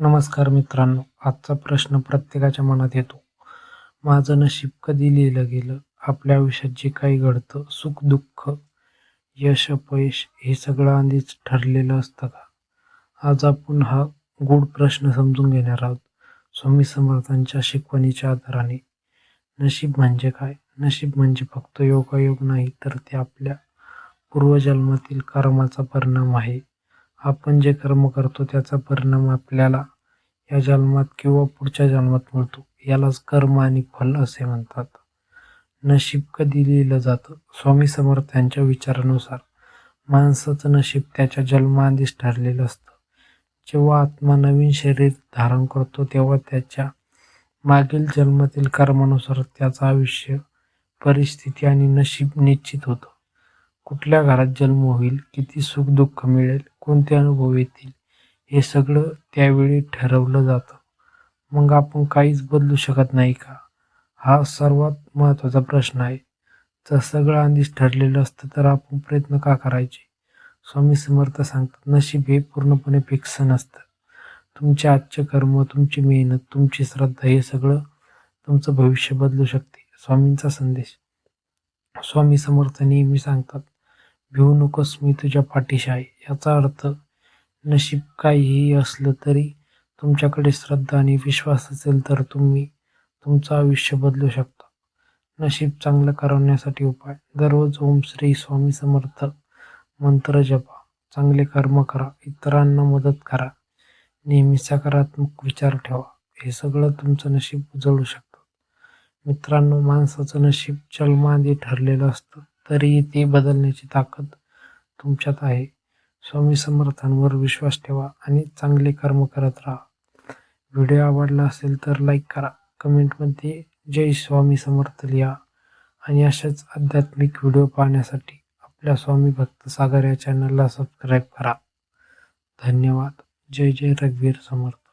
नमस्कार मित्रांनो, आजचा प्रश्न प्रत्येकाच्या मनात येतो. माझं नशीब कधी लिहिलं गेलं? आपल्या आयुष्यात जे काही घडतं, सुख दुःख, यश अपयश हे सगळं आधीच ठरलेलं असतं का? आज आपण हा गूढ प्रश्न समजून घेणार आहोत. स्वामी समर्थांच्या शिकवणीच्या आधाराने. नशीब म्हणजे काय? नशीब म्हणजे फक्त योगायोग नाही, तर ते आपल्या पूर्वजन्मातील कर्माचा परिणाम आहे. आपण जे कर्म करतो त्याचा परिणाम आपल्याला या जन्मात किंवा पुढच्या जन्मात मिळतो. यालाच कर्म आणि फल असे म्हणतात. नशीब कधी लिहिलं जातं? स्वामी समर्थ यांच्या विचारानुसार माणसाचं नशीब त्याच्या जन्माआधीच ठरलेलं असतं. जेव्हा आत्मा नवीन शरीर धारण करतो तेव्हा त्याच्या मागील जन्मातील कर्मानुसार त्याचं आयुष्य, परिस्थिती आणि नशीब निश्चित होतं. कुठल्या घरात जन्म होईल, किती सुख दुःख मिळेल, कोणते अनुभव येतील, हे सगळं त्यावेळी ठरवलं जातं. मग आपण काहीच बदलू शकत नाही का? हा सर्वात महत्त्वाचा प्रश्न आहे. जर सगळं आधीच ठरलेलं असतं तर आपण प्रयत्न का करायचे? स्वामी समर्थ सांगतात, नशीब हे पूर्णपणे फिक्स नसतं. तुमचे आजचे कर्म, तुमची मेहनत, तुमची श्रद्धा हे सगळं तुमचं भविष्य बदलू शकते. स्वामींचा संदेश. स्वामी समर्थ नेहमी सांगतात, भिवू नकोस, मी तुझ्या पाठीशी आहे. याचा अर्थ नशीब काहीही असलं तरी तुमच्याकडे श्रद्धा आणि विश्वास असेल तर तुम्ही तुमचं आयुष्य बदलू शकता. नशीब चांगलं करण्यासाठी उपाय. दररोज ओम श्री स्वामी समर्थ मंत्र जपा. चांगले कर्म करा. इतरांना मदत करा. नेहमी सकारात्मक विचार ठेवा. हे सगळं तुमचं नशीब उजळू शकतं. मित्रांनो, माणसाचं नशीब जन्माआधी ठरलेलं असतं, तरीही ते बदलण्याची ताकद तुमच्यात आहे. स्वामी समर्थांवर विश्वास ठेवा आणि चांगले कर्म करत राहा. व्हिडिओ आवडला असेल तर लाईक करा, कमेंटमध्ये जय स्वामी समर्थ लिहा आणि अशाच आध्यात्मिक व्हिडिओ पाहण्यासाठी आपल्या स्वामी भक्त सागर या चॅनलला सबस्क्राईब करा. धन्यवाद. जय जय रघुवीर समर्थ.